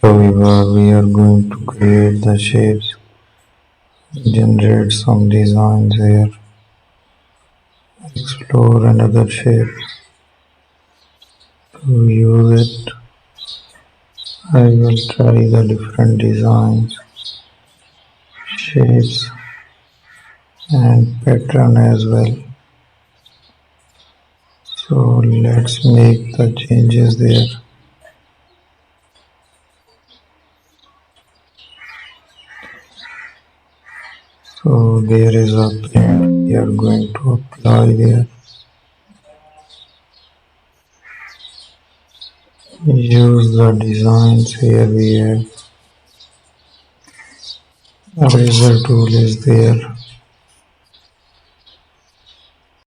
However, we are going to create the shapes, generate some designs here, explore another shape. To use it, I will try the different designs, shapes and pattern as well. So let's make the changes there. So there is a pen we are going to apply there. Use the designs here we have. Eraser tool is there.